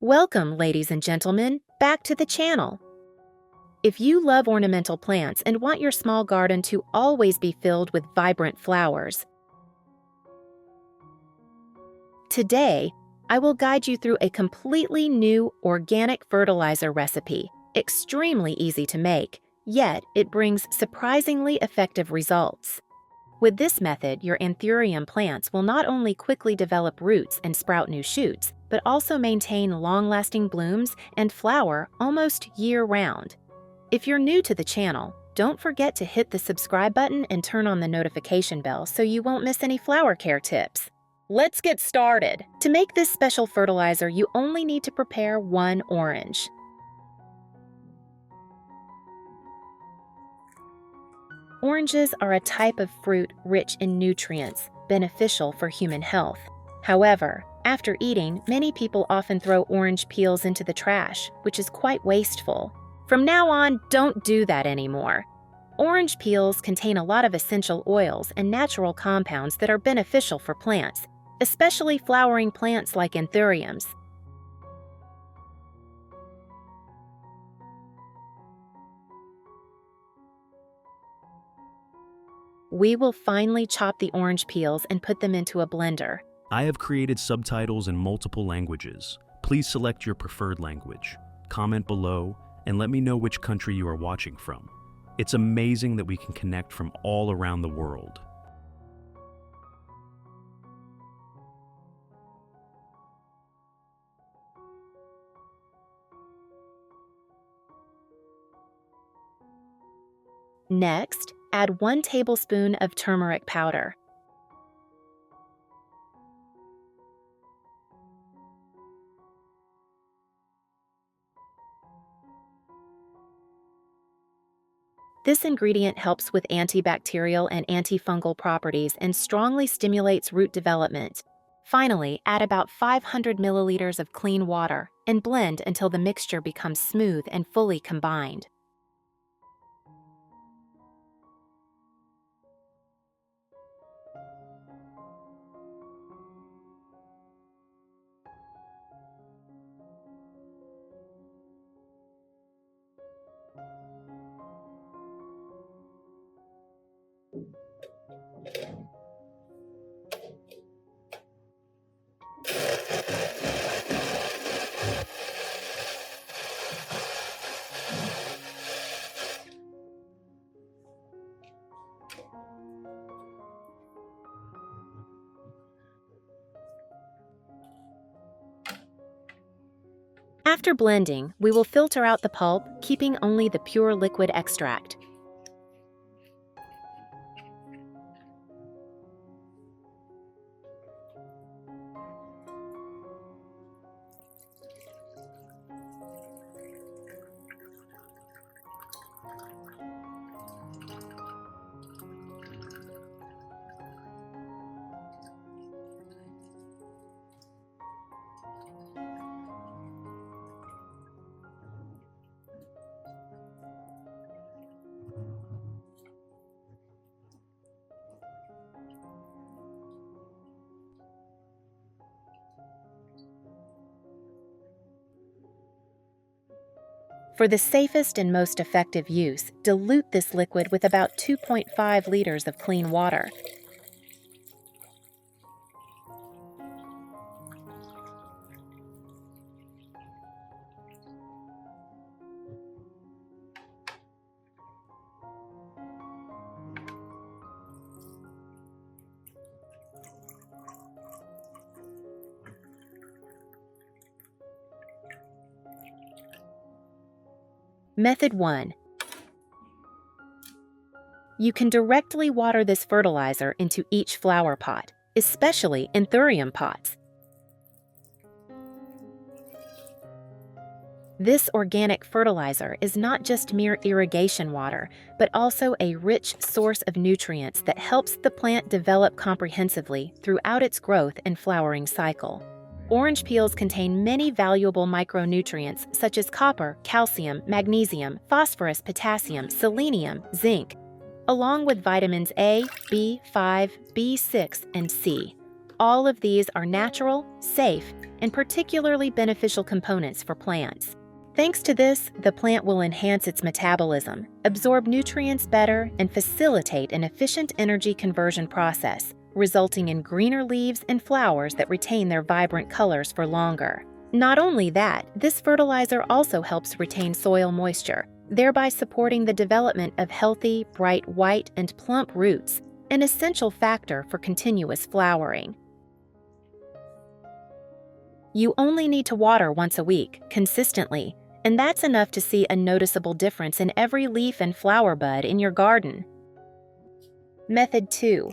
Welcome, ladies and gentlemen, back to the channel. If you love ornamental plants and want your small garden to always be filled with vibrant flowers, today I will guide you through a completely new organic fertilizer recipe, extremely easy to make, yet it brings surprisingly effective results. With this method, your anthurium plants will not only quickly develop roots and sprout new shoots, but also maintain long-lasting blooms and flower almost year-round. If you're new to the channel, don't forget to hit the subscribe button and turn on the notification bell so you won't miss any flower care tips. Let's get started! To make this special fertilizer, you only need to prepare 1 orange. Oranges are a type of fruit rich in nutrients, beneficial for human health. However, after eating, many people often throw orange peels into the trash, which is quite wasteful. From now on, don't do that anymore. Orange peels contain a lot of essential oils and natural compounds that are beneficial for plants, especially flowering plants like anthuriums. We will finely chop the orange peels and put them into a blender. I have created subtitles in multiple languages. Please select your preferred language. Comment below and let me know which country you are watching from. It's amazing that we can connect from all around the world. Next, add 1 tablespoon of turmeric powder. This ingredient helps with antibacterial and antifungal properties and strongly stimulates root development. Finally, add about 500 milliliters of clean water and blend until the mixture becomes smooth and fully combined. After blending, we will filter out the pulp, keeping only the pure liquid extract. For the safest and most effective use, dilute this liquid with about 2.5 liters of clean water. Method 1. You can directly water this fertilizer into each flower pot, especially anthurium pots. This organic fertilizer is not just mere irrigation water, but also a rich source of nutrients that helps the plant develop comprehensively throughout its growth and flowering cycle. Orange peels contain many valuable micronutrients such as copper, calcium, magnesium, phosphorus, potassium, selenium, zinc, along with vitamins A, B5, B6, and C. All of these are natural, safe, and particularly beneficial components for plants. Thanks to this, the plant will enhance its metabolism, absorb nutrients better, and facilitate an efficient energy conversion process, resulting in greener leaves and flowers that retain their vibrant colors for longer. Not only that, this fertilizer also helps retain soil moisture, thereby supporting the development of healthy, bright white and plump roots, an essential factor for continuous flowering. You only need to water once a week, consistently, and that's enough to see a noticeable difference in every leaf and flower bud in your garden. Method 2.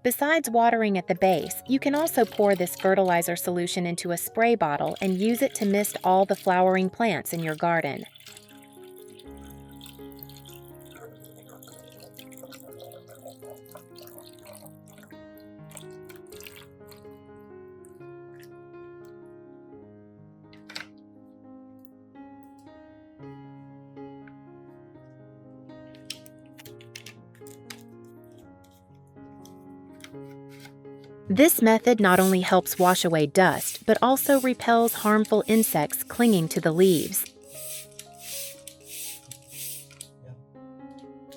Besides watering at the base, you can also pour this fertilizer solution into a spray bottle and use it to mist all the flowering plants in your garden. This method not only helps wash away dust, but also repels harmful insects clinging to the leaves.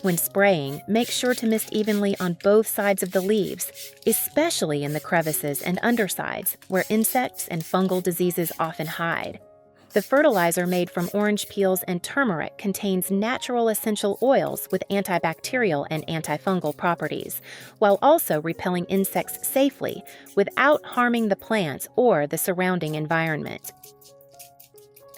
When spraying, make sure to mist evenly on both sides of the leaves, especially in the crevices and undersides, where insects and fungal diseases often hide. The fertilizer made from orange peels and turmeric contains natural essential oils with antibacterial and antifungal properties, while also repelling insects safely without harming the plants or the surrounding environment.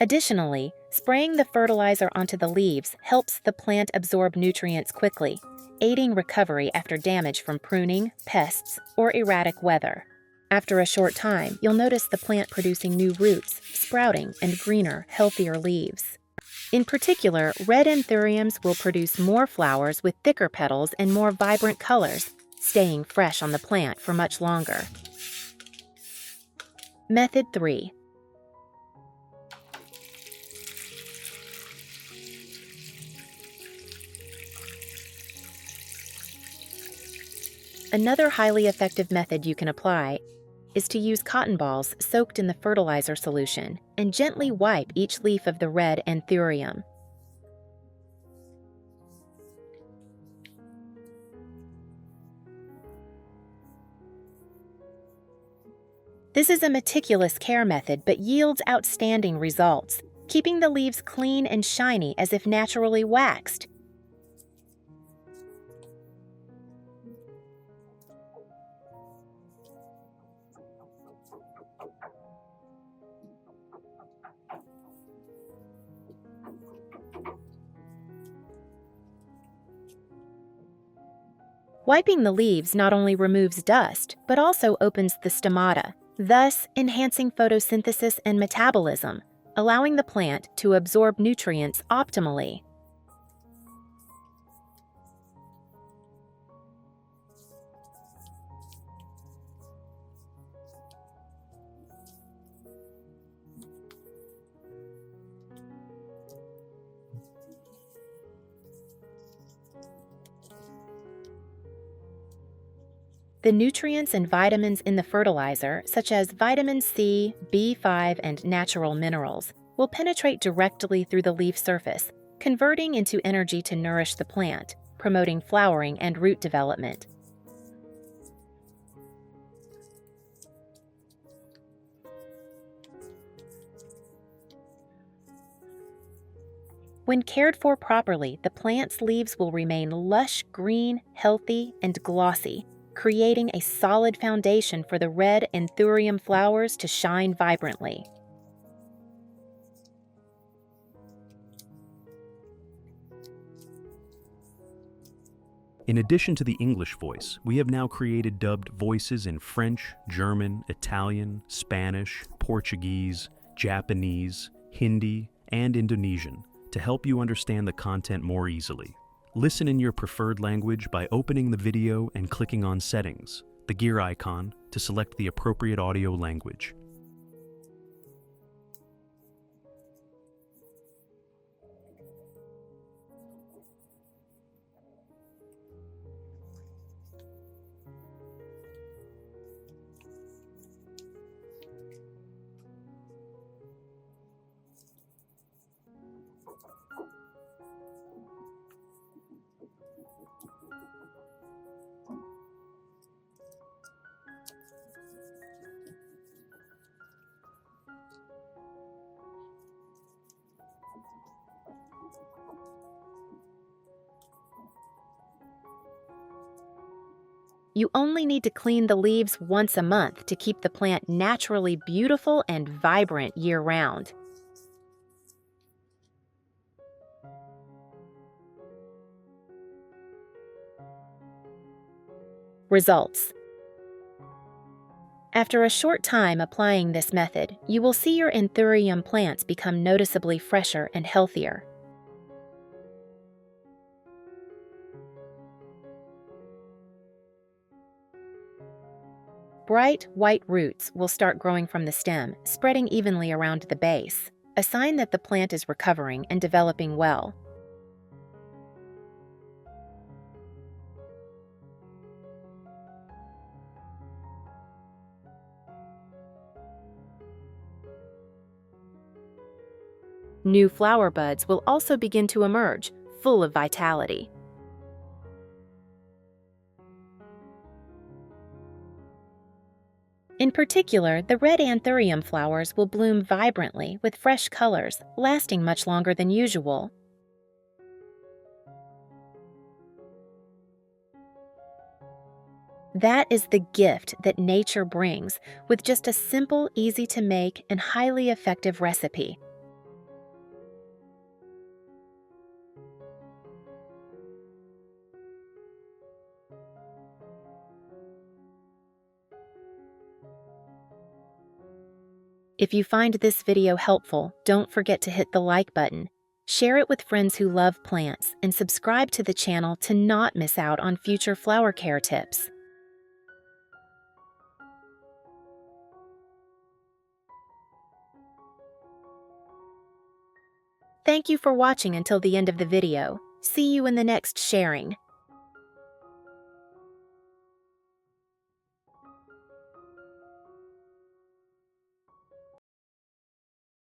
Additionally, spraying the fertilizer onto the leaves helps the plant absorb nutrients quickly, aiding recovery after damage from pruning, pests, or erratic weather. After a short time, you'll notice the plant producing new roots, sprouting, and greener, healthier leaves. In particular, red anthuriums will produce more flowers with thicker petals and more vibrant colors, staying fresh on the plant for much longer. Method 3. Another highly effective method you can apply is to use cotton balls soaked in the fertilizer solution and gently wipe each leaf of the red anthurium. This is a meticulous care method but yields outstanding results, keeping the leaves clean and shiny as if naturally waxed. Wiping the leaves not only removes dust, but also opens the stomata, thus enhancing photosynthesis and metabolism, allowing the plant to absorb nutrients optimally. The nutrients and vitamins in the fertilizer, such as vitamin C, B5, and natural minerals, will penetrate directly through the leaf surface, converting into energy to nourish the plant, promoting flowering and root development. When cared for properly, the plant's leaves will remain lush green, healthy, and glossy, creating a solid foundation for the red anthurium flowers to shine vibrantly. In addition to the English voice, we have now created dubbed voices in French, German, Italian, Spanish, Portuguese, Japanese, Hindi, and Indonesian to help you understand the content more easily. Listen in your preferred language by opening the video and clicking on Settings, the gear icon, to select the appropriate audio language. You only need to clean the leaves once a month to keep the plant naturally beautiful and vibrant year-round. Results. After a short time applying this method, you will see your anthurium plants become noticeably fresher and healthier. Bright, white roots will start growing from the stem, spreading evenly around the base, a sign that the plant is recovering and developing well. New flower buds will also begin to emerge, full of vitality. In particular, the red anthurium flowers will bloom vibrantly with fresh colors, lasting much longer than usual. That is the gift that nature brings with just a simple, easy-to-make, and highly effective recipe. If you find this video helpful, don't forget to hit the like button, share it with friends who love plants, and subscribe to the channel to not miss out on future flower care tips. Thank you for watching until the end of the video. See you in the next sharing.